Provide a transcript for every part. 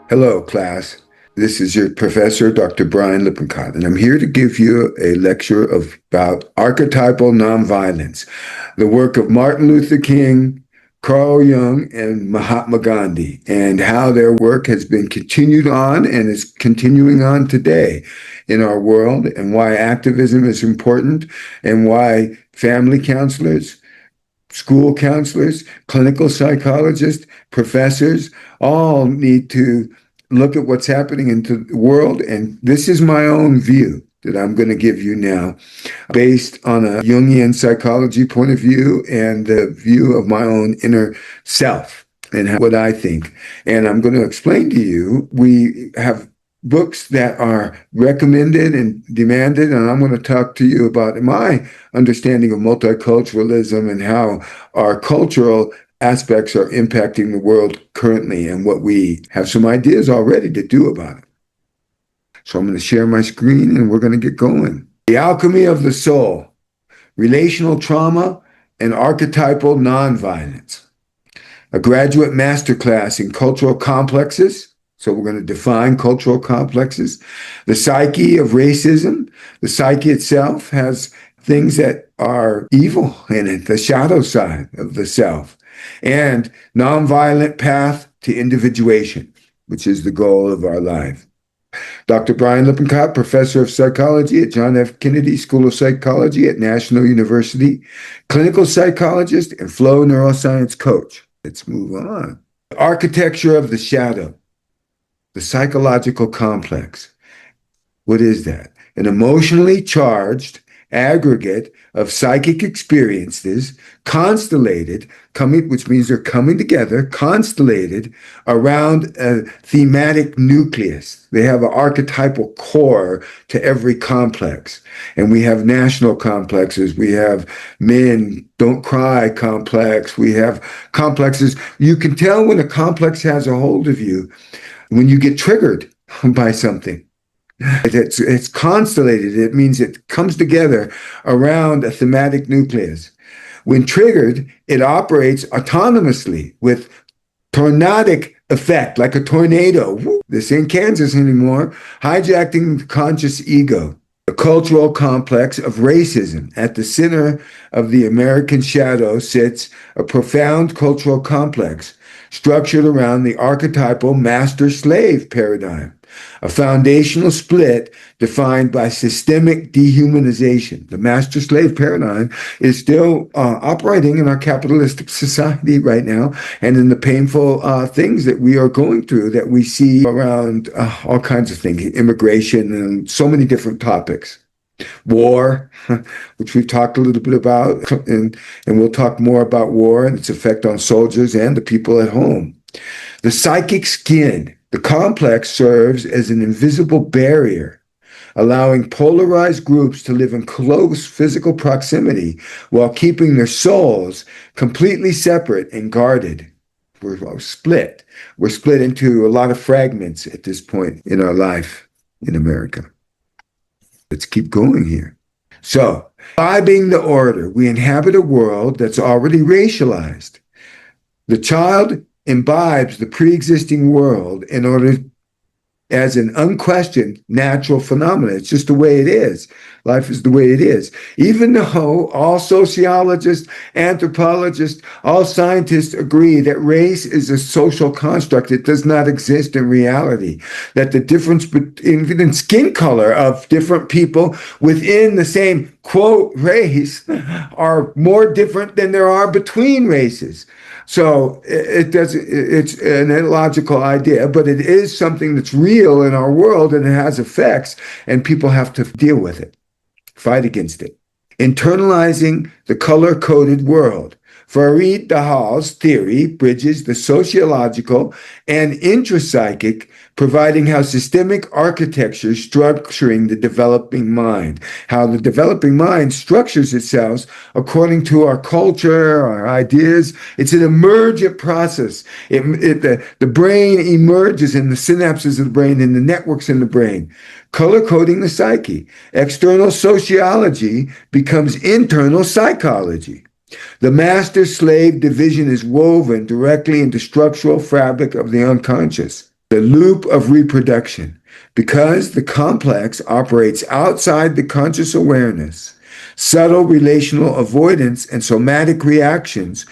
Hello, class. This is your professor, Dr. Brian Lippincott, and I'm here to give you a lecture about archetypal nonviolence, the work of Martin Luther King, Carl Jung, and Mahatma Gandhi, and how their work has been continued on and is continuing on today in our world, and why activism is important, and why family counselors, school counselors, clinical psychologists, professors all need to look at what's happening in the world. And this is my own view that I'm going to give you now, based on a Jungian psychology point of view and the view of my own inner self and what I think. And I'm going to explain to you, we have books that are recommended and demanded, and I'm going to talk to you about my understanding of multiculturalism and how our cultural aspects are impacting the world currently and what we have some ideas already to do about it. So I'm going to share my screen and we're going to get going. The Alchemy of the Soul, Relational Trauma and Archetypal Nonviolence, a graduate masterclass in cultural complexes. So we're going to define cultural complexes. The psyche of racism. The psyche itself has things that are evil in it, the shadow side of the self. And nonviolent path to individuation, which is the goal of our life. Dr. Brian Lippincott, professor of psychology at John F. Kennedy School of Psychology at National University, clinical psychologist and flow neuroscience coach. Let's move on. Architecture of the shadow. The psychological complex. What is that? An emotionally charged aggregate of psychic experiences, constellated, which means they're coming together, constellated around a thematic nucleus. They have an archetypal core to every complex. And we have national complexes. We have men don't cry complex. We have complexes. You can tell when a complex has a hold of you when you get triggered by something. It's constellated. It means it comes together around a thematic nucleus. When triggered, it operates autonomously with tornadic effect, like a tornado. This ain't Kansas anymore. Hijacking the conscious ego. The cultural complex of racism. At the center of the American shadow sits a profound cultural complex structured around the archetypal master-slave paradigm, a foundational split defined by systemic dehumanization. The master-slave paradigm is still operating in our capitalistic society right now, and in the painful things that we are going through, that we see around all kinds of things, immigration and so many different topics. War, which we've talked a little bit about, and we'll talk more about war and its effect on soldiers and the people at home. The psychic skin, the complex serves as an invisible barrier, allowing polarized groups to live in close physical proximity while keeping their souls completely separate and guarded. We're split. We're split into a lot of fragments at this point in our life in America. Let's keep going here. So, imbibing the order, we inhabit a world that's already racialized. The child imbibes the pre-existing world in order as an unquestioned natural phenomenon. It's just the way it is. Life is the way it is. Even though all sociologists, anthropologists, all scientists agree that race is a social construct, it does not exist in reality. That the difference in skin color of different people within the same, quote, race are more different than there are between races. So it's an illogical idea, but it is something that's real in our world, and it has effects, and people have to deal with it, fight against it. Internalizing the color-coded world. Farid Dahal's theory bridges the sociological and intrapsychic, providing how systemic architecture structuring the developing mind, how the developing mind structures itself according to our culture, our ideas. It's an emergent process. The brain emerges in the synapses of the brain, in the networks in the brain, color coding the psyche. External sociology becomes internal psychology. The master-slave division is woven directly into structural fabric of the unconscious. the loop of reproduction. Because the complex operates outside the conscious awareness, subtle relational avoidance and somatic reactions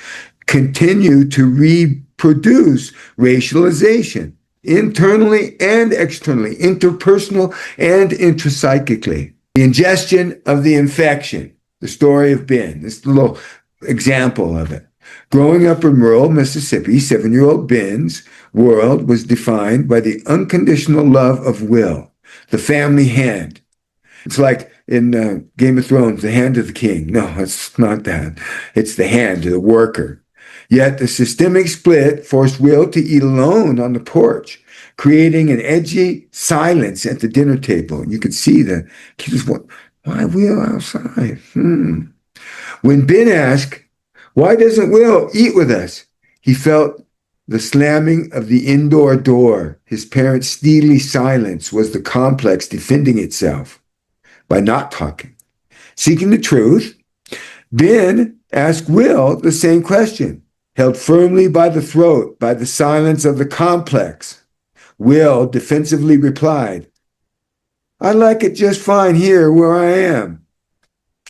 continue to reproduce racialization internally and externally, interpersonal and intrapsychically. The ingestion of the infection, the story of Ben, this little example of it. Growing up in rural Mississippi, 7-year-old Ben's world was defined by the unconditional love of Will, the family hand. It's like in Game of Thrones, the hand of the king. No, it's not that. It's the hand of the worker. Yet the systemic split forced Will to eat alone on the porch, creating an edgy silence at the dinner table. You could see the kids went, why Will outside? When Ben asked, why doesn't Will eat with us? He felt the slamming of the indoor door. His parents' steely silence was the complex defending itself by not talking. Seeking the truth, Ben asked Will the same question, held firmly by the throat by the silence of the complex. Will defensively replied, I like it just fine here where I am.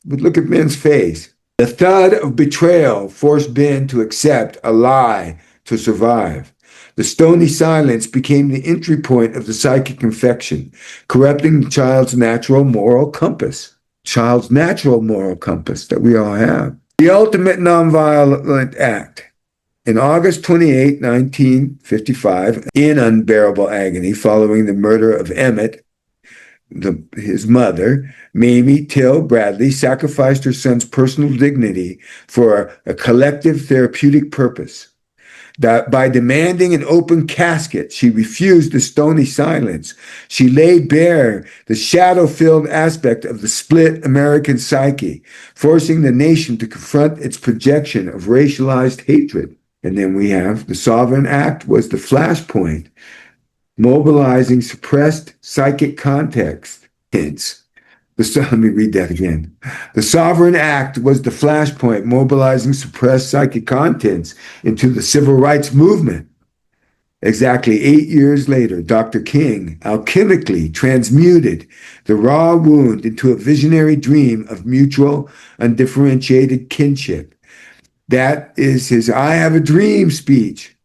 But look at Ben's face. The thud of betrayal forced Ben to accept a lie to survive. The stony silence became the entry point of the psychic infection, corrupting the child's natural moral compass. Child's natural moral compass that we all have. The ultimate nonviolent act. In August 28, 1955, in unbearable agony following the murder of Emmett, his mother, Mamie Till Bradley, sacrificed her son's personal dignity for a collective therapeutic purpose. That by demanding an open casket, she refused the stony silence. She laid bare the shadow-filled aspect of the split American psyche, forcing the nation to confront its projection of racialized hatred. And then we have the Sovereign Act was the flashpoint, mobilizing suppressed psychic context. Hints. Let me read that again. The Sovereign Act was the flashpoint, mobilizing suppressed psychic contents into the civil rights movement. Exactly 8 years later, Dr. King alchemically transmuted the raw wound into a visionary dream of mutual, undifferentiated kinship. That is his I Have a Dream speech.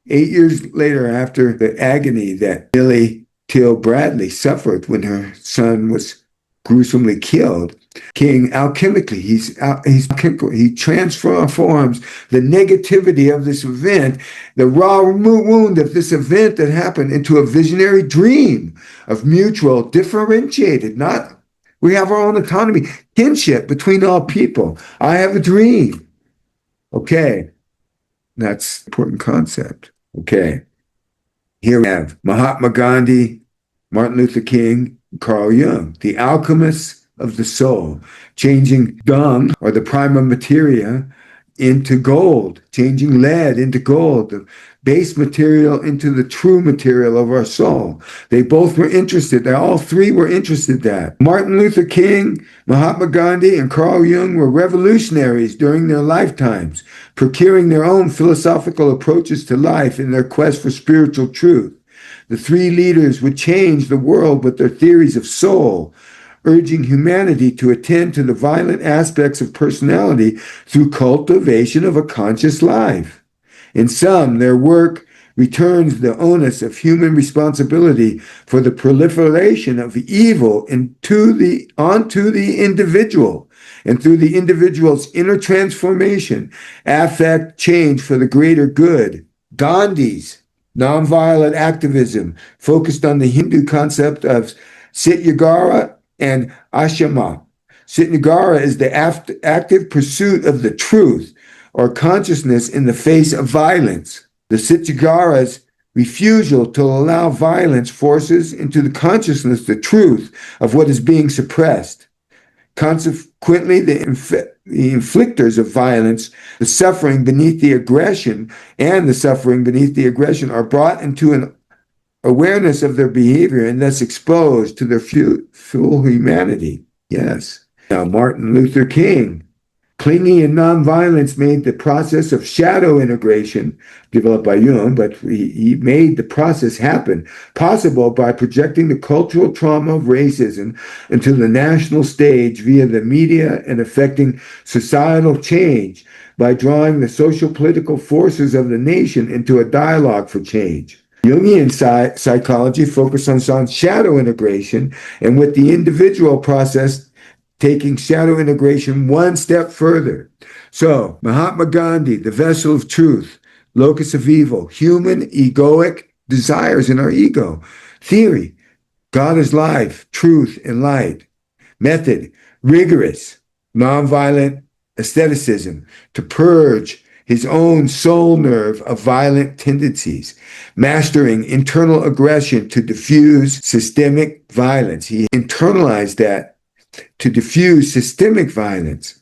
8 years later, after the agony that Millie Till Bradley suffered when her son was gruesomely killed, King alchemically, he transforms the negativity of this event, the raw wound of this event that happened, into a visionary dream of mutual, differentiated, not, we have our own autonomy, kinship between all people. I have a dream. Okay, that's an important concept. Okay, here we have Mahatma Gandhi, Martin Luther King, Carl Jung, the alchemists of the soul, changing dung or the prima materia into gold, changing lead into gold, the base material into the true material of our soul. They both were interested. All three were interested in that. Martin Luther King, Mahatma Gandhi, and Carl Jung were revolutionaries during their lifetimes, procuring their own philosophical approaches to life in their quest for spiritual truth. The three leaders would change the world with their theories of soul, urging humanity to attend to the violent aspects of personality through cultivation of a conscious life. In sum, their work returns the onus of human responsibility for the proliferation of evil onto the individual, and through the individual's inner transformation, affect change for the greater good. Gandhi's nonviolent activism focused on the Hindu concept of Satyagara and Ashama. Satyagara is the active pursuit of the truth or consciousness in the face of violence. The Satyagara's refusal to allow violence forces into the consciousness the truth of what is being suppressed. Consequently, the inflictors of violence, the suffering beneath the aggression, are brought into an awareness of their behavior and thus exposed to their full humanity. Yes. Now, Martin Luther King Clinging and nonviolence made the process of shadow integration, developed by Jung, but he made the process happen possible by projecting the cultural trauma of racism into the national stage via the media and affecting societal change by drawing the socio-political forces of the nation into a dialogue for change. Jungian psychology focused on shadow integration, and with the individual process taking shadow integration one step further. So, Mahatma Gandhi, the vessel of truth, locus of evil, human egoic desires in our ego. Theory, God is life, truth, and light. Method, rigorous, nonviolent aestheticism to purge his own soul nerve of violent tendencies, mastering internal aggression to diffuse systemic violence. He internalized that to diffuse systemic violence.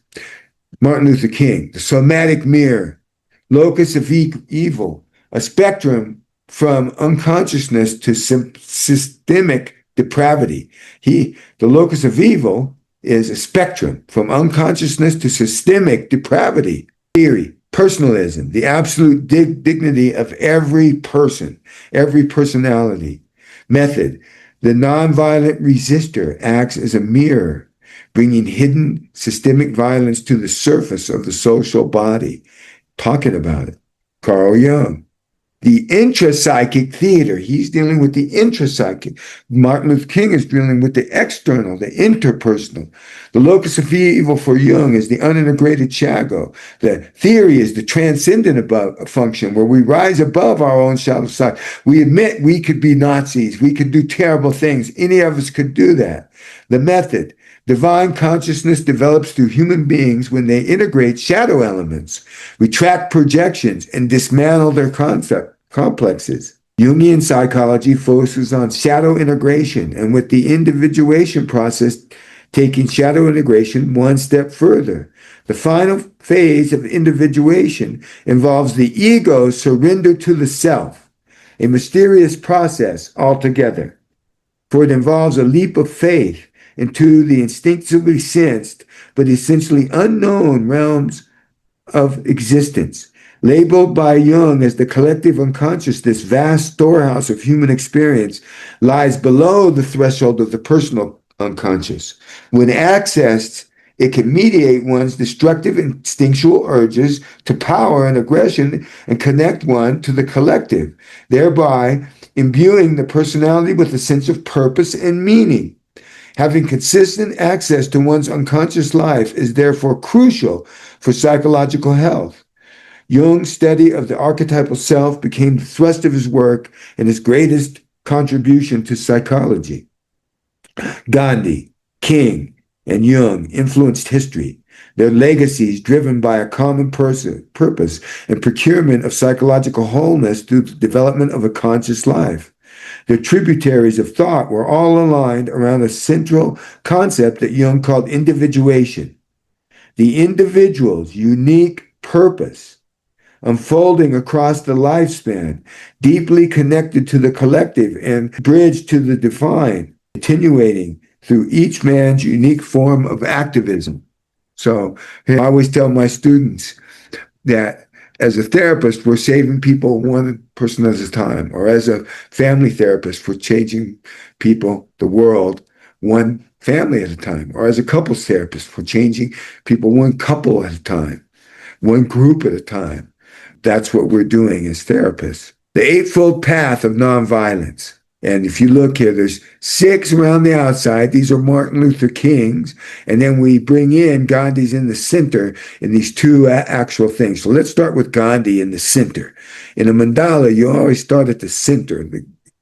Martin Luther King, the somatic mirror, locus of evil, a spectrum from unconsciousness to systemic depravity. The locus of evil is a spectrum from unconsciousness to systemic depravity. Theory, personalism, the absolute dignity of every person, every personality. Method, the nonviolent resistor acts as a mirror, bringing hidden systemic violence to the surface of the social body. Talking about it. Carl Jung. The intrapsychic theater, he's dealing with the intrapsychic. Martin Luther King is dealing with the external, the interpersonal. The locus of evil for Jung is the unintegrated shadow. The theory is the transcendent above function, where we rise above our own shadow side. We admit we could be Nazis, we could do terrible things. Any of us could do that. The method, divine consciousness develops through human beings when they integrate shadow elements, retract projections, and dismantle their complexes. Jungian psychology focuses on shadow integration, and with the individuation process taking shadow integration one step further. The final phase of individuation involves the ego's surrender to the self, a mysterious process altogether, for it involves a leap of faith into the instinctively sensed but essentially unknown realms of existence. Labeled by Jung as the collective unconscious, this vast storehouse of human experience lies below the threshold of the personal unconscious. When accessed, it can mediate one's destructive instinctual urges to power and aggression and connect one to the collective, thereby imbuing the personality with a sense of purpose and meaning. Having consistent access to one's unconscious life is therefore crucial for psychological health. Jung's study of the archetypal self became the thrust of his work and his greatest contribution to psychology. Gandhi, King, and Jung influenced history, their legacies driven by a common purpose and procurement of psychological wholeness through the development of a conscious life. The tributaries of thought were all aligned around a central concept that Jung called individuation. The individual's unique purpose, unfolding across the lifespan, deeply connected to the collective and bridged to the divine, continuating through each man's unique form of activism. So I always tell my students that as a therapist, we're saving people one person at a time, or as a family therapist, we're changing people, the world, one family at a time, or as a couples therapist, we're changing people one couple at a time, one group at a time. That's what we're doing as therapists. The Eightfold Path of Nonviolence. And if you look here, there's 6 around the outside. These are Martin Luther King's. And then we bring in Gandhi's in the center in these 2 actual things. So let's start with Gandhi in the center. In a mandala, you always start at the center.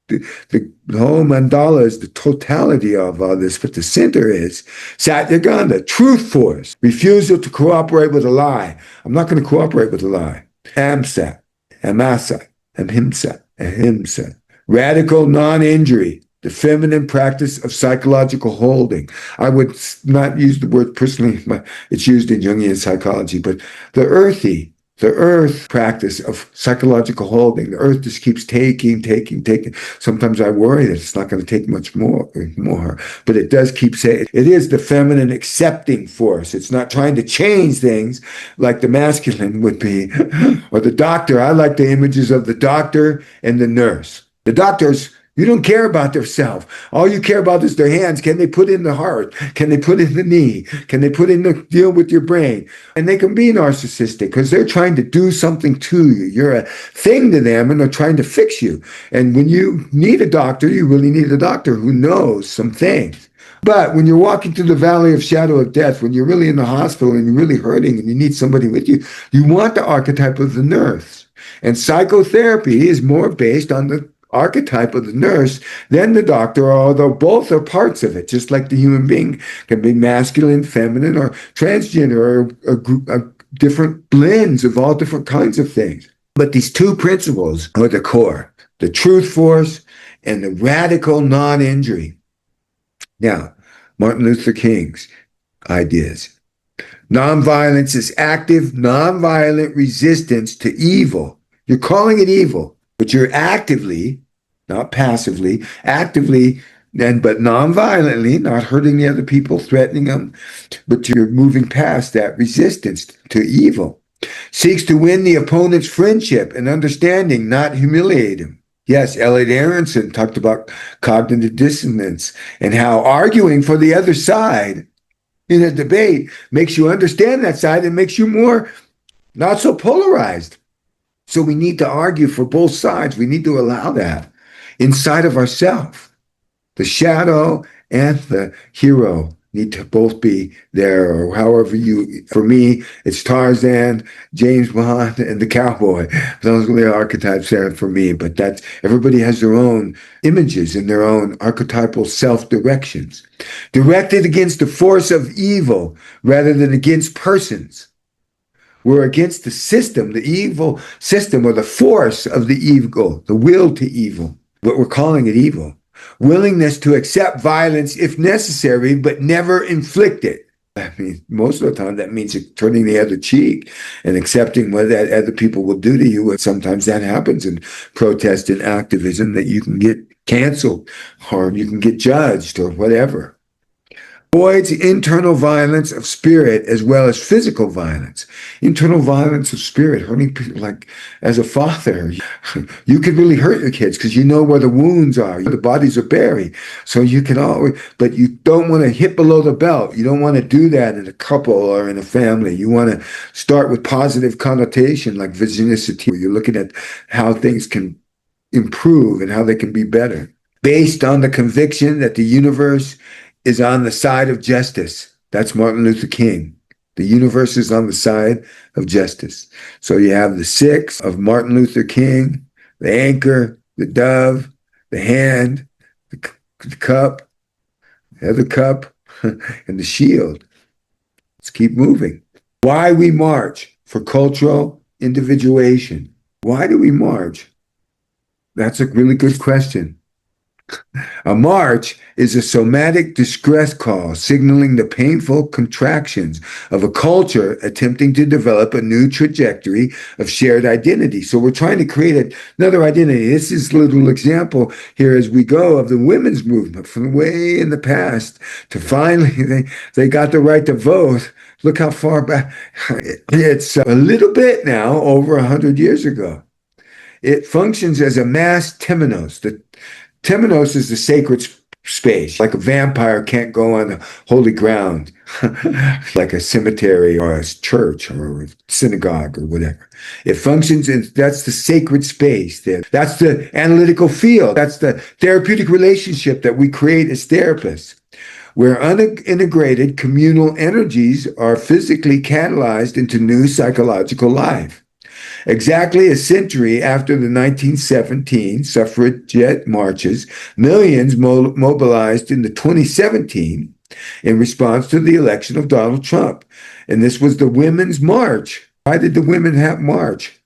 The whole mandala is the totality of all this, but the center is Satyaganda, truth force, refusal to cooperate with a lie. I'm not going to cooperate with a lie. Amsat, Amasa, Ahimsa, Ahimsa. Radical non-injury, the feminine practice of psychological holding. I would not use the word personally, it's used in Jungian psychology, but the earthy, The earth practice of psychological holding, the earth just keeps taking. Sometimes I worry that it's not going to take much more, but it does keep saying it is the feminine accepting force. It's not trying to change things like the masculine would be. Or the doctor. I like the images of the doctor and the nurse. The doctors, you don't care about their self. All you care about is their hands. Can they put in the heart? Can they put in the knee? Can they put in the deal with your brain? And they can be narcissistic because they're trying to do something to you. You're a thing to them and they're trying to fix you. And when you need a doctor, you really need a doctor who knows some things. But when you're walking through the valley of shadow of death, when you're really in the hospital and you're really hurting and you need somebody with you, you want the archetype of the nurse. And psychotherapy is more based on the archetype of the nurse than the doctor, although both are parts of it, just like the human being can be masculine, feminine, or transgender, or different blends of all different kinds of things. But these two principles are the core, the truth force and the radical non-injury. Now, Martin Luther King's ideas. Nonviolence is active, nonviolent resistance to evil. You're calling it evil, but you're actively, not passively, actively, but non-violently, not hurting the other people, threatening them, but you're moving past that resistance to evil. Seeks to win the opponent's friendship and understanding, not humiliate him. Yes, Elliot Aronson talked about cognitive dissonance and how arguing for the other side in a debate makes you understand that side and makes you more not so polarized. So we need to argue for both sides. We need to allow that inside of ourselves. The shadow and the hero need to both be there, or however you, for me, it's Tarzan, James Bond, and the cowboy. Those are the archetypes there for me, but that's, everybody has their own images and their own archetypal self-directions. Directed against the force of evil rather than against persons. We're against the system, the evil system, or the force of the evil, the will to evil, but we're calling it evil. Willingness to accept violence if necessary, but never inflict it. I mean, most of the time that means turning the other cheek and accepting what that other people will do to you. And sometimes that happens in protest and activism, that you can get canceled or you can get judged or whatever. Avoids internal violence of spirit as well as physical violence. Internal violence of spirit, hurting people, like as a father, you can really hurt your kids because you know where the wounds are. The bodies are buried. So you can always, but you don't want to hit below the belt. You don't want to do that in a couple or in a family. You want to start with positive connotation like visionicity, where you're looking at how things can improve and how they can be better. Based on the conviction that the universe is on the side of justice. That's Martin Luther King. The universe is on the side of justice. So you have the six of Martin Luther King, the anchor, the dove, the hand, the cup, the other cup, and the shield. Let's keep moving. Why we march? For cultural individuation. Why do we march? That's a really good question. A march is a somatic distress call signaling the painful contractions of a culture attempting to develop a new trajectory of shared identity. So we're trying to create another identity. This is a little example here as we go of the women's movement from way in the past to finally they got the right to vote. Look how far back. It's a little bit now, over 100 years ago. It functions as a mass temenos. The temenos is the sacred space. Like a vampire can't go on the holy ground, like a cemetery or a church or a synagogue or whatever. It functions that's the sacred space. That's the analytical field. That's the therapeutic relationship that we create as therapists, where unintegrated communal energies are physically catalyzed into new psychological life. Exactly a century after the 1917 suffragette marches, millions mobilized in the 2017 in response to the election of Donald Trump. And this was the Women's March. Why did the women have march?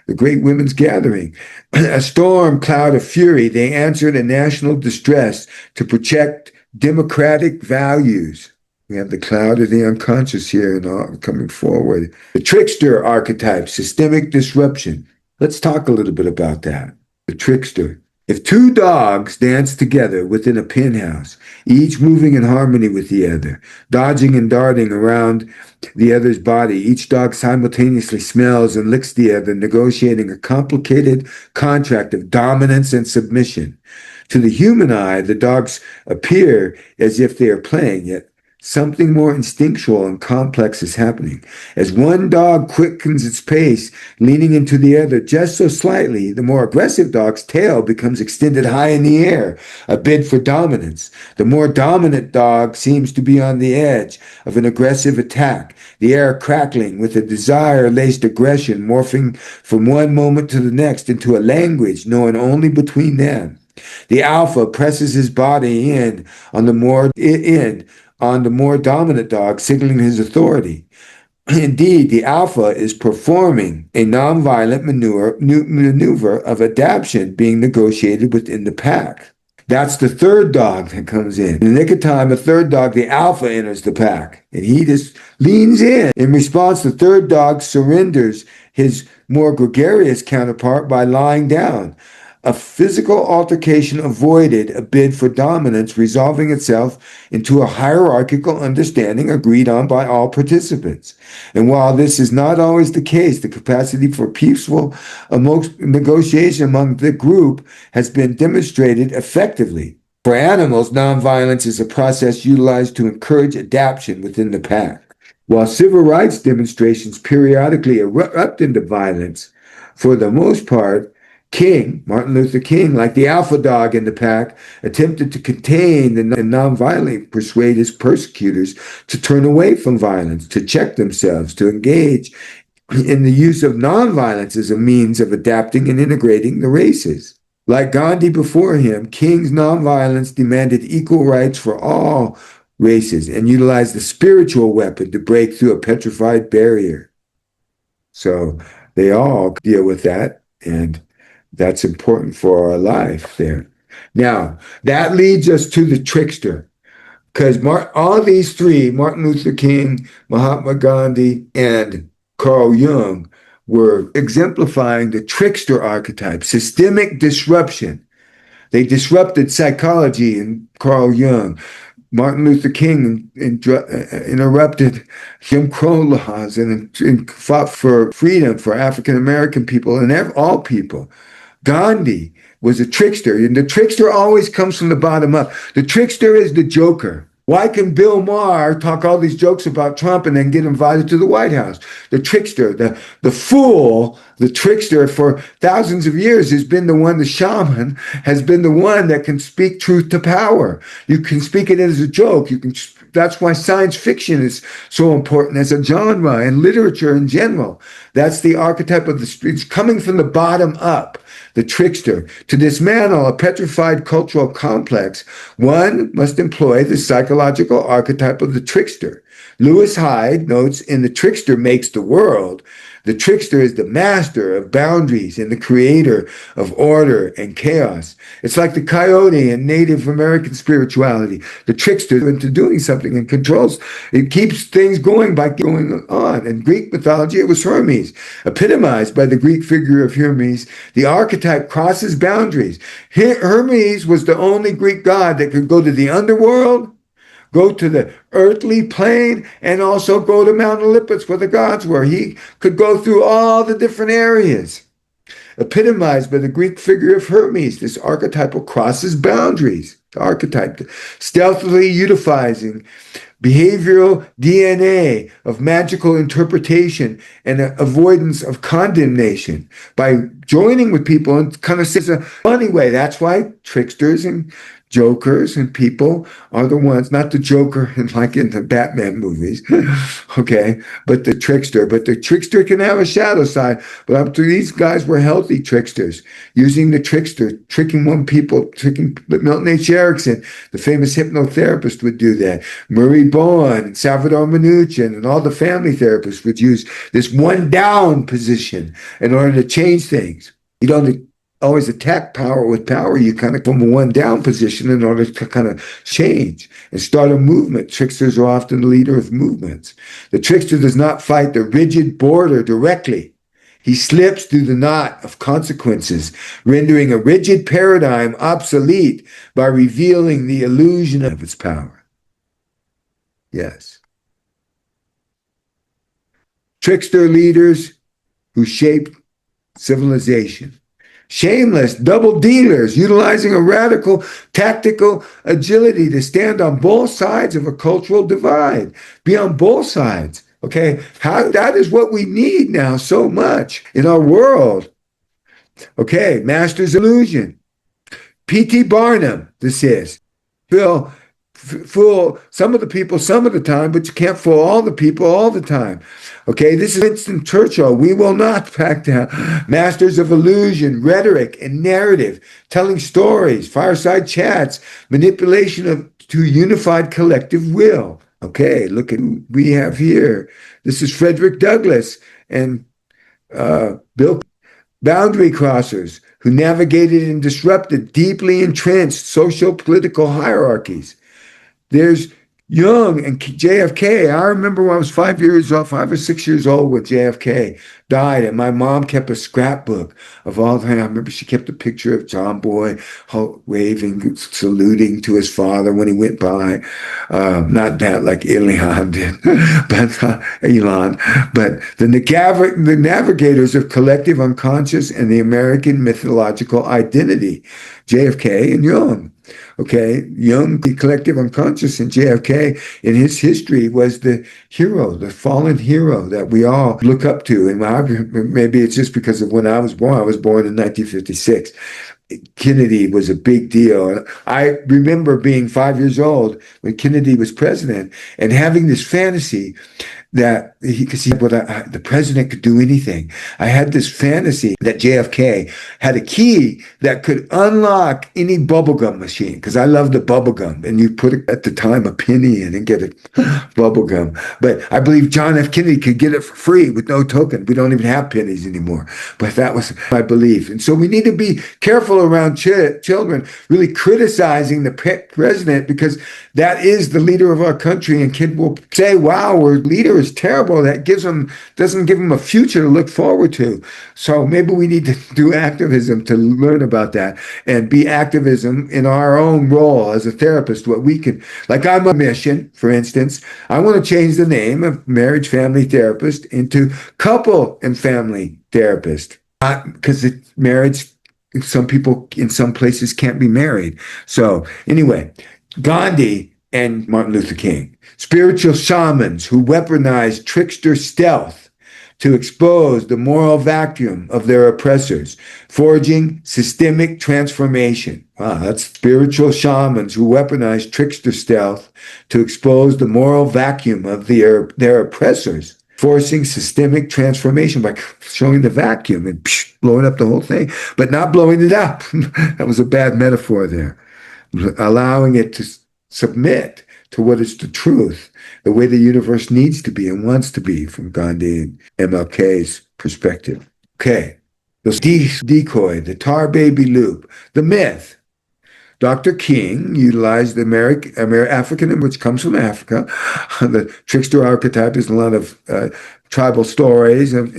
The Great Women's Gathering. A storm cloud of fury, they answered a national distress to protect democratic values. We have the cloud of the unconscious here and all coming forward. The trickster archetype, systemic disruption. Let's talk a little bit about that. The trickster. If two dogs dance together within a penthouse, each moving in harmony with the other, dodging and darting around the other's body, each dog simultaneously smells and licks the other, negotiating a complicated contract of dominance and submission. To the human eye, the dogs appear as if they are playing, yet something more instinctual and complex is happening. As one dog quickens its pace, leaning into the other just so slightly, the more aggressive dog's tail becomes extended high in the air, a bid for dominance. The more dominant dog seems to be on the edge of an aggressive attack, the air crackling with a desire-laced aggression, morphing from one moment to the next into a language known only between them. The alpha presses his body in on the more dominant dog, signaling his authority. Indeed, the alpha is performing a nonviolent maneuver of adaptation being negotiated within the pack. That's the third dog that comes in. In the nick of time, a third dog, the alpha, enters the pack, and he just leans in. In response, the third dog surrenders his more gregarious counterpart by lying down. A physical altercation avoided, a bid for dominance, resolving itself into a hierarchical understanding agreed on by all participants. And while this is not always the case, the capacity for peaceful negotiation among the group has been demonstrated effectively. For animals, nonviolence is a process utilized to encourage adaptation within the pack. While civil rights demonstrations periodically erupt into violence, for the most part, Martin Luther King, like the alpha dog in the pack, attempted to contain and nonviolently persuade his persecutors to turn away from violence, to check themselves, to engage in the use of nonviolence as a means of adapting and integrating the races. Like Gandhi before him, King's nonviolence demanded equal rights for all races and utilized the spiritual weapon to break through a petrified barrier. So they all deal with that, and that's important for our life there. Now, that leads us to the trickster, because all these three, Martin Luther King, Mahatma Gandhi, and Carl Jung, were exemplifying the trickster archetype, systemic disruption. They disrupted psychology in Carl Jung. Martin Luther King interrupted Jim Crow laws and fought for freedom for African American people and all people. Gandhi was a trickster, and the trickster always comes from the bottom up. The trickster is the joker. Why can Bill Maher talk all these jokes about Trump and then get invited to the White House? The trickster, the fool, the trickster for thousands of years has been the one, the shaman has been the one that can speak truth to power. You can speak it as a joke. That's why science fiction is so important as a genre and literature in general. That's the archetype of the streets coming from the bottom up. The trickster. To dismantle a petrified cultural complex, one must employ the psychological archetype of the trickster. Lewis Hyde notes in The Trickster Makes the World, the trickster is the master of boundaries and the creator of order and chaos. It's like the coyote in Native American spirituality. The trickster into doing something and controls. It keeps things going by going on. In Greek mythology, it was Hermes, epitomized by the Greek figure of Hermes. The archetype crosses boundaries. Hermes was the only Greek god that could go to the underworld, go to the earthly plane, and also go to Mount Olympus where the gods were. He could go through all the different areas. Epitomized by the Greek figure of Hermes, this archetypal crosses boundaries. The archetype stealthily utilizing behavioral DNA of magical interpretation and avoidance of condemnation by joining with people and kind of says a funny way. That's why tricksters and jokers and people are the ones, not the Joker like in the Batman movies, okay, but the trickster. But the trickster can have a shadow side. But up to these guys were healthy tricksters, using the trickster, tricking Milton H. Erickson, the famous hypnotherapist, would do that. Murray Bowen, Salvador Minuchin, and all the family therapists would use this one down position in order to change things. You don't always attack power with power. You kind of from a one down position in order to kind of change and start a movement. Tricksters are often the leader of movements. The trickster does not fight the rigid border directly. He slips through the knot of consequences, rendering a rigid paradigm obsolete by revealing the illusion of its power. Yes. Trickster leaders who shaped civilization. Shameless double dealers utilizing a radical tactical agility to stand on both sides of a cultural divide. Be on both sides. Okay, that is what we need now so much in our world. Okay, Masters Illusion. P.T. Barnum, this is. Fool some of the people some of the time, but you can't fool all the people all the time. Okay, this is Winston Churchill. We will not back down. Masters of illusion, rhetoric, and narrative, telling stories, fireside chats, manipulation to unified collective will. Okay, look at who we have here. This is Frederick Douglass and Bill. Boundary crossers who navigated and disrupted deeply entrenched socio-political hierarchies. There's Jung and JFK. I remember when I was 5 or 6 years old when JFK died, and my mom kept a scrapbook of all the time. I remember she kept a picture of John Boy waving, saluting to his father when he went by. Not that like Elon did, but Elon. But the navigators of collective unconscious and the American mythological identity, JFK and Jung. Okay, Jung, the collective unconscious, and JFK in his history was the hero, the fallen hero that we all look up to. And maybe it's just because of when I was born. I was born in 1956. Kennedy was a big deal. And I remember being 5 years old when Kennedy was president and having this fantasy that the president could do anything. I had this fantasy that JFK had a key that could unlock any bubblegum machine, because I love the bubblegum, and you put at the time a penny in and get a bubblegum. But I believe John F. Kennedy could get it for free with no token. We don't even have pennies anymore. But that was my belief. And so we need to be careful around children really criticizing the president, because that is the leader of our country, and kid will say, wow, our leader is terrible. That doesn't give them a future to look forward to. So maybe we need to do activism to learn about that and be activism in our own role as a therapist. What we can, like I'm a mission, for instance, I want to change the name of marriage family therapist into couple and family therapist, because marriage, some people in some places can't be married. So anyway, Gandhi and Martin Luther King, spiritual shamans who weaponized trickster stealth to expose the moral vacuum of their oppressors, forging systemic transformation. Wow, that's spiritual shamans who weaponized trickster stealth to expose the moral vacuum of their oppressors, forcing systemic transformation by showing the vacuum and blowing up the whole thing, but not blowing it up. That was a bad metaphor there. Allowing it to submit to what is the truth, the way the universe needs to be and wants to be from Gandhi and MLK's perspective. Okay, the decoy, the tar baby loop, the myth. Dr. King utilized the African, which comes from Africa. The trickster archetype is a lot of tribal stories that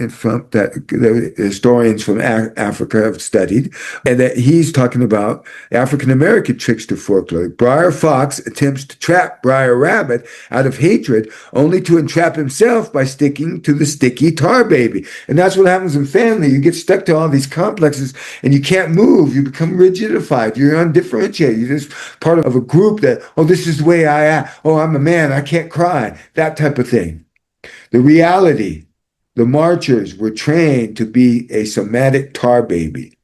the historians from Africa have studied, and that he's talking about African-American trickster folklore. Briar Fox attempts to trap Briar Rabbit out of hatred, only to entrap himself by sticking to the sticky tar baby. And that's what happens in family. You get stuck to all these complexes, and you can't move. You become rigidified. You're undifferentiated. You're just part of a group that, oh, this is the way I act. Oh, I'm a man. I can't cry. That type of thing. The reality, the marchers were trained to be a somatic tar baby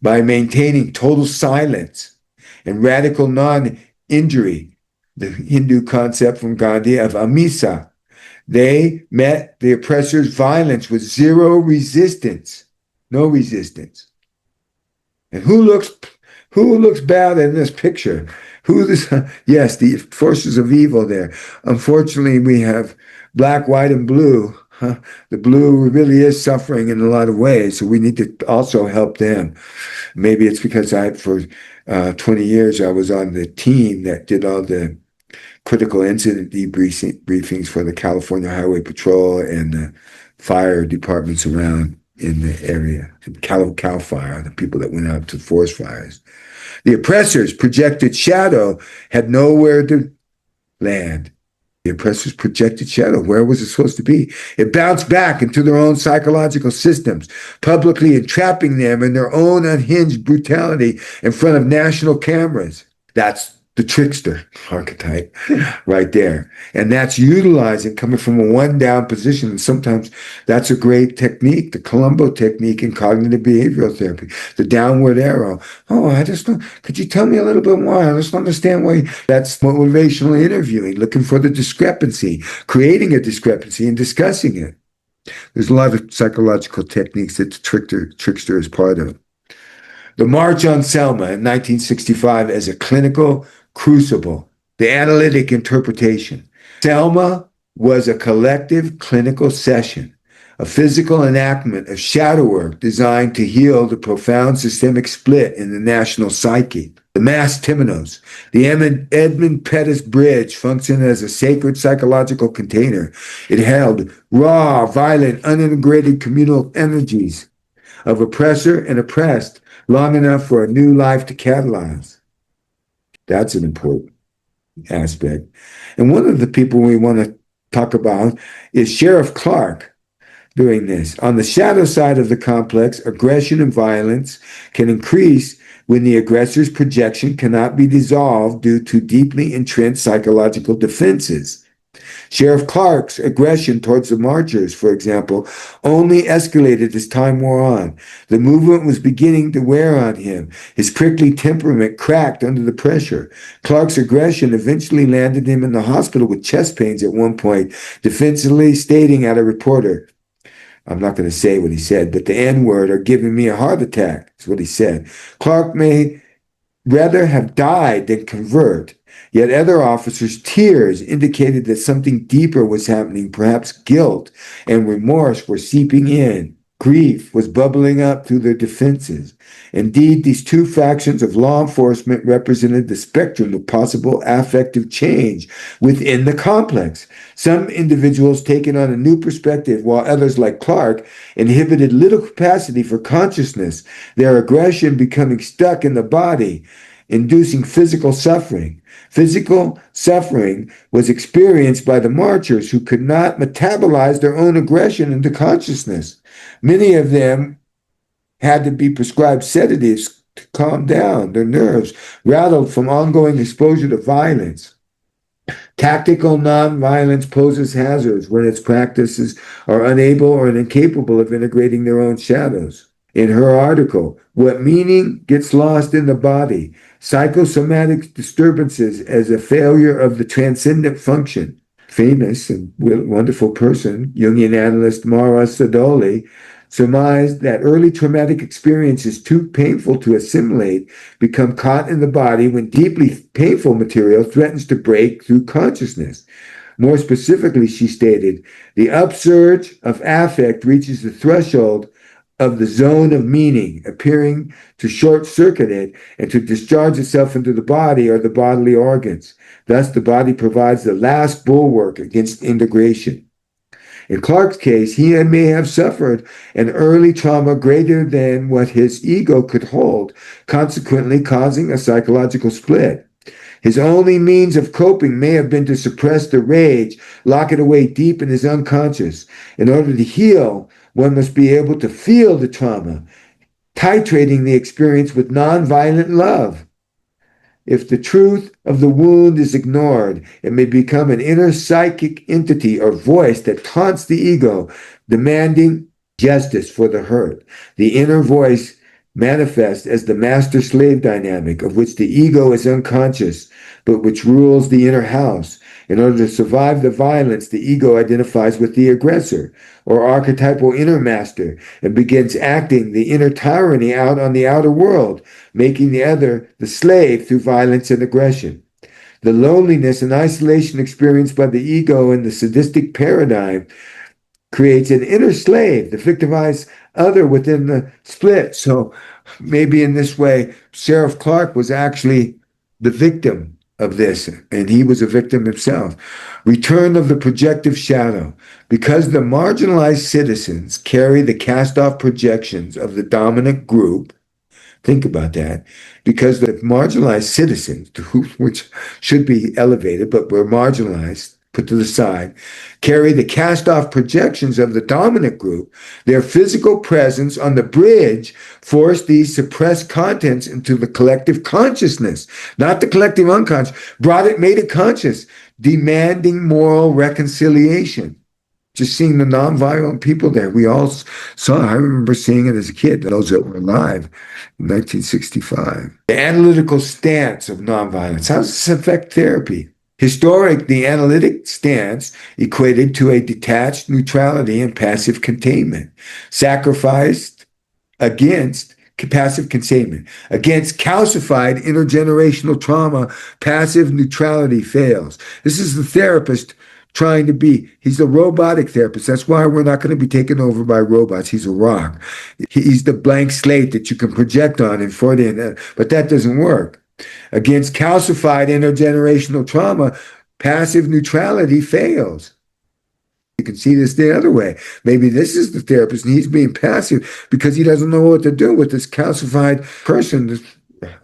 by maintaining total silence and radical non-injury, the Hindu concept from Gandhi of ahimsa. They met the oppressor's violence with zero resistance, no resistance. And who looks bad in this picture? Yes, the forces of evil there. Unfortunately, we have black, white, and blue The blue really is suffering in a lot of ways, so we need to also help them. Maybe it's because for 20 years, I was on the team that did all the critical incident briefings for the California Highway Patrol and the fire departments around in the area. Cal Fire, the people that went out to forest fires. The oppressor's projected shadow had nowhere to land. The oppressor's projected shadow, where was it supposed to be? It bounced back into their own psychological systems, publicly entrapping them in their own unhinged brutality in front of national cameras. That's the trickster archetype right there. And that's utilizing coming from a one down position. And sometimes that's a great technique, the Colombo technique in cognitive behavioral therapy, the downward arrow. Oh, I just don't, could you tell me a little bit more? I just don't understand why. That's motivational interviewing, looking for the discrepancy, creating a discrepancy and discussing it. There's a lot of psychological techniques that the trickster is part of. The March on Selma in 1965 as a clinical crucible, the analytic interpretation. Selma was a collective clinical session, a physical enactment of shadow work designed to heal the profound systemic split in the national psyche. The mass Temenos, the Edmund Pettus Bridge functioned as a sacred psychological container. It held raw, violent, unintegrated communal energies of oppressor and oppressed long enough for a new life to catalyze. That's an important aspect. And one of the people we want to talk about is Sheriff Clark doing this. On the shadow side of the complex, aggression and violence can increase when the aggressor's projection cannot be dissolved due to deeply entrenched psychological defenses. Sheriff Clark's aggression towards the marchers, for example, only escalated as time wore on. The movement was beginning to wear on him. His prickly temperament cracked under the pressure. Clark's aggression eventually landed him in the hospital with chest pains at one point, defensively stating at a reporter, I'm not going to say what he said, but the N-word are giving me a heart attack, is what he said. Clark may rather have died than convert. Yet other officers' tears indicated that something deeper was happening. Perhaps guilt and remorse were seeping in. Grief was bubbling up through their defenses. Indeed, these two factions of law enforcement represented the spectrum of possible affective change within the complex. Some individuals taking on a new perspective, while others, like Clark, inhibited little capacity for consciousness, their aggression becoming stuck in the body, inducing physical suffering. Physical suffering was experienced by the marchers who could not metabolize their own aggression into consciousness. Many of them had to be prescribed sedatives to calm down their nerves, rattled from ongoing exposure to violence. Tactical nonviolence poses hazards when its practices are unable or incapable of integrating their own shadows. In her article, What Meaning Gets Lost in the Body, Psychosomatic Disturbances as a Failure of the Transcendent Function. Famous and wonderful person, Jungian analyst Mara Sadoli, surmised that early traumatic experiences too painful to assimilate become caught in the body when deeply painful material threatens to break through consciousness. More specifically, she stated, the upsurge of affect reaches the threshold of the zone of meaning, appearing to short-circuit it and to discharge itself into the body or the bodily organs. Thus, the body provides the last bulwark against integration. In Clark's case, he may have suffered an early trauma greater than what his ego could hold, consequently causing a psychological split. His only means of coping may have been to suppress the rage, lock it away deep in his unconscious. In order to heal, one must be able to feel the trauma, titrating the experience with nonviolent love. If the truth of the wound is ignored, it may become an inner psychic entity or voice that taunts the ego, demanding justice for the hurt. The inner voice manifests as the master-slave dynamic, of which the ego is unconscious, but which rules the inner house. In order to survive the violence, the ego identifies with the aggressor, or archetypal inner master, and begins acting the inner tyranny out on the outer world, making the other the slave through violence and aggression. The loneliness and isolation experienced by the ego in the sadistic paradigm creates an inner slave, the victimized other within the split. So maybe in this way, Sheriff Clark was actually the victim of this, and he was a victim himself. Return of the projective shadow. Because the marginalized citizens carry the cast-off projections of the dominant group, think about that. Because the marginalized citizens, which should be elevated, but were marginalized, put to the side, carry the cast-off projections of the dominant group, their physical presence on the bridge forced these suppressed contents into the collective consciousness, not the collective unconscious, made it conscious, demanding moral reconciliation. Just seeing the nonviolent people there. We all saw, I remember seeing it as a kid, those that were alive in 1965. The analytical stance of nonviolence. How does this affect therapy? The analytic stance equated to a detached neutrality and passive containment, sacrificed against passive containment. Against calcified intergenerational trauma, passive neutrality fails. This is the therapist trying to be, he's a robotic therapist. That's why we're not going to be taken over by robots. He's a rock. He's the blank slate that you can project on in Freudian, but that doesn't work. Against calcified intergenerational trauma, passive neutrality fails. You can see this the other way. Maybe this is the therapist and he's being passive because he doesn't know what to do with this calcified person.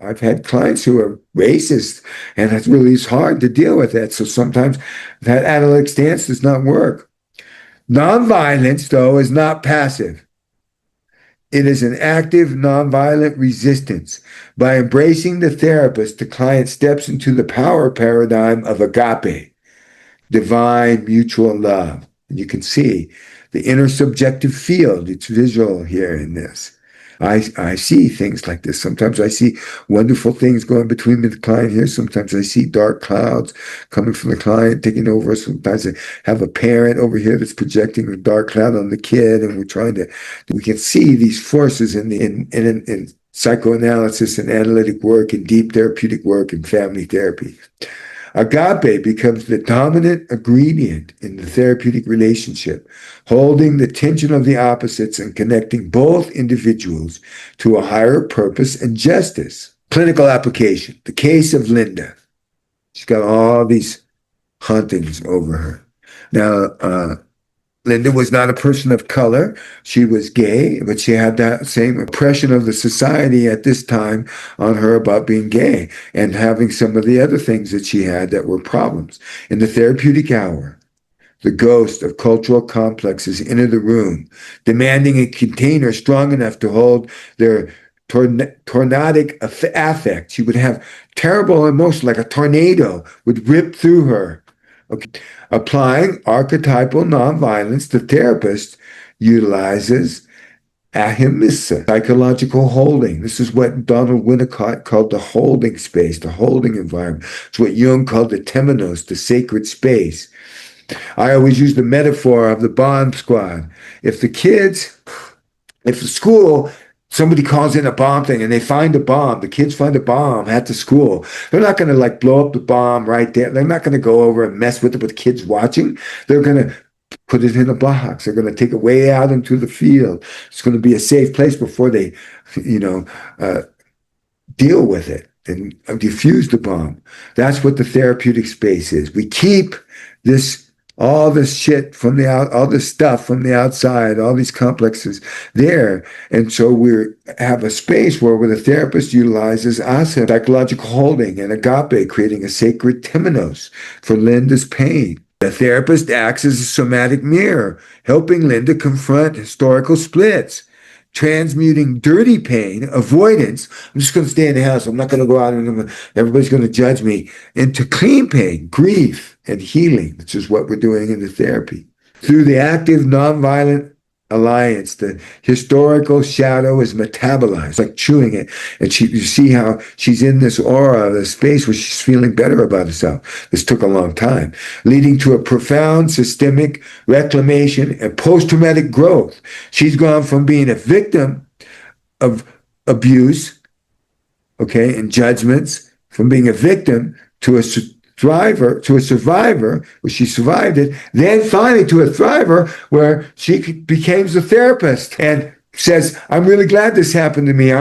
I've had clients who are racist, and it's really hard to deal with that. So sometimes that analytic stance does not work. Nonviolence, though, is not passive. It is an active, nonviolent resistance. By embracing the therapist, the client steps into the power paradigm of agape, divine mutual love. And you can see the intersubjective field. It's visual here in this. I see things like this. Sometimes I see wonderful things going between me and the client here. Sometimes I see dark clouds coming from the client, taking over. Sometimes I have a parent over here that's projecting a dark cloud on the kid, and we can see these forces in psychoanalysis and analytic work and deep therapeutic work and family therapy. Agape becomes the dominant ingredient in the therapeutic relationship, holding the tension of the opposites and connecting both individuals to a higher purpose and justice. Clinical application. The case of Linda. She's got all these hauntings over her. Now, Linda was not a person of color. She was gay, but she had that same oppression of the society at this time on her about being gay and having some of the other things that she had that were problems. In the therapeutic hour, the ghost of cultural complexes enter the room, demanding a container strong enough to hold their tornadic affect. She would have terrible emotion, like a tornado would rip through her. Okay. Applying archetypal nonviolence, the therapist utilizes ahimsa, psychological holding. This is what Donald Winnicott called the holding space, the holding environment. It's what Jung called the temenos, the sacred space. I always use the metaphor of the bomb squad. If the school, somebody calls in a bomb thing and they find a bomb, the kids find a bomb at the school, they're not going to blow up the bomb right there. They're not going to go over and mess with it with kids watching. They're going to put it in a box. They're going to take it way out into the field. It's going to be a safe place before they, deal with it and defuse the bomb. That's what the therapeutic space is. We keep all this shit all this stuff from the outside, all these complexes there. And so we have a space where the therapist utilizes asa, psychological holding, and agape, creating a sacred temenos for Linda's pain. The therapist acts as a somatic mirror, helping Linda confront historical splits, transmuting dirty pain, avoidance. I'm just going to stay in the house. I'm not going to go out and everybody's going to judge me, into clean pain, grief, and healing, which is what we're doing in the therapy. Through the active nonviolent alliance, the historical shadow is metabolized, like chewing it. And you see how she's in this aura, this space where she's feeling better about herself. This took a long time, leading to a profound systemic reclamation and post-traumatic growth. She's gone from being a victim of abuse, and judgments, from being a victim to a thriver, to a survivor, where she survived it, then finally to a thriver, where she becomes a therapist and says, I'm really glad this happened to me.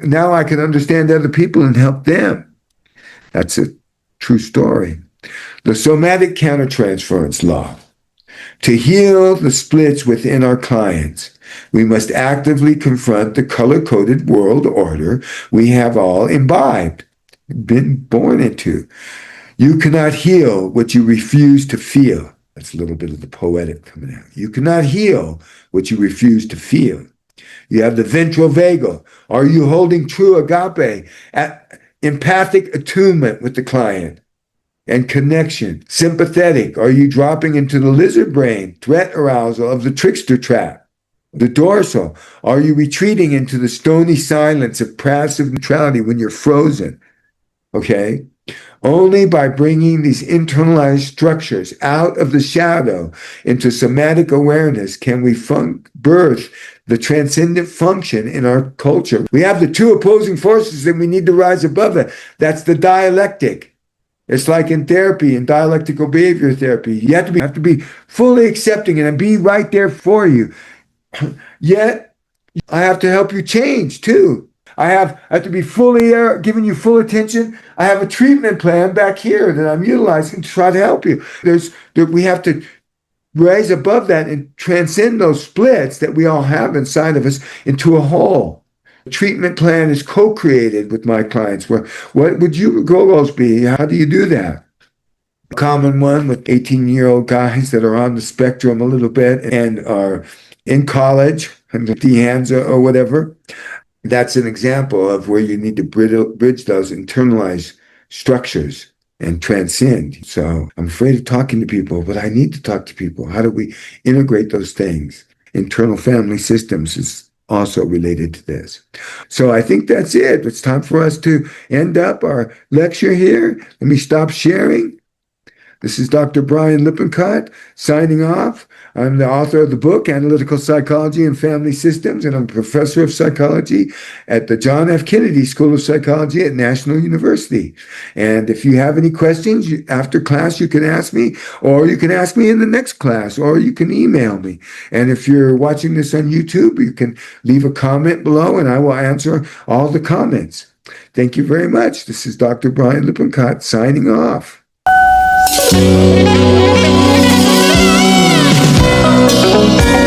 Now I can understand other people and help them. That's a true story. The somatic countertransference law. To heal the splits within our clients, we must actively confront the color-coded world order we have all imbibed, been born into. You cannot heal what you refuse to feel. That's a little bit of the poetic coming out. You cannot heal what you refuse to feel. You have the ventral vagal. Are you holding true agape, empathic attunement with the client and connection? Sympathetic. Are you dropping into the lizard brain, threat arousal of the trickster trap? The dorsal. Are you retreating into the stony silence of passive neutrality when you're frozen? Okay? Only by bringing these internalized structures out of the shadow into somatic awareness can we birth the transcendent function in our culture. We have the two opposing forces and we need to rise above that. That's the dialectic. It's like in therapy, in dialectical behavior therapy. You have to be fully accepting it and be right there for you. Yet, I have to help you change too. I have to be fully giving you full attention. I have a treatment plan back here that I'm utilizing to try to help you. We have to rise above that and transcend those splits that we all have inside of us into a whole. The treatment plan is co-created with my clients. What would your goals be? How do you do that? A common one with 18-year-old guys that are on the spectrum a little bit and are in college, Dehanza or whatever. That's an example of where you need to bridge those internalized structures and transcend. So I'm afraid of talking to people, but I need to talk to people. How do we integrate those things? Internal family systems is also related to this. So I think that's it. It's time for us to end up our lecture here. Let me stop sharing. This is Dr. Brian Lippincott signing off. I'm the author of the book, Analytical Psychology and Family Systems, and I'm a professor of psychology at the John F. Kennedy School of Psychology at National University. And if you have any questions after class, you can ask me, or you can ask me in the next class, or you can email me. And if you're watching this on YouTube, you can leave a comment below, and I will answer all the comments. Thank you very much. This is Dr. Brian Lippincott signing off. Thank you.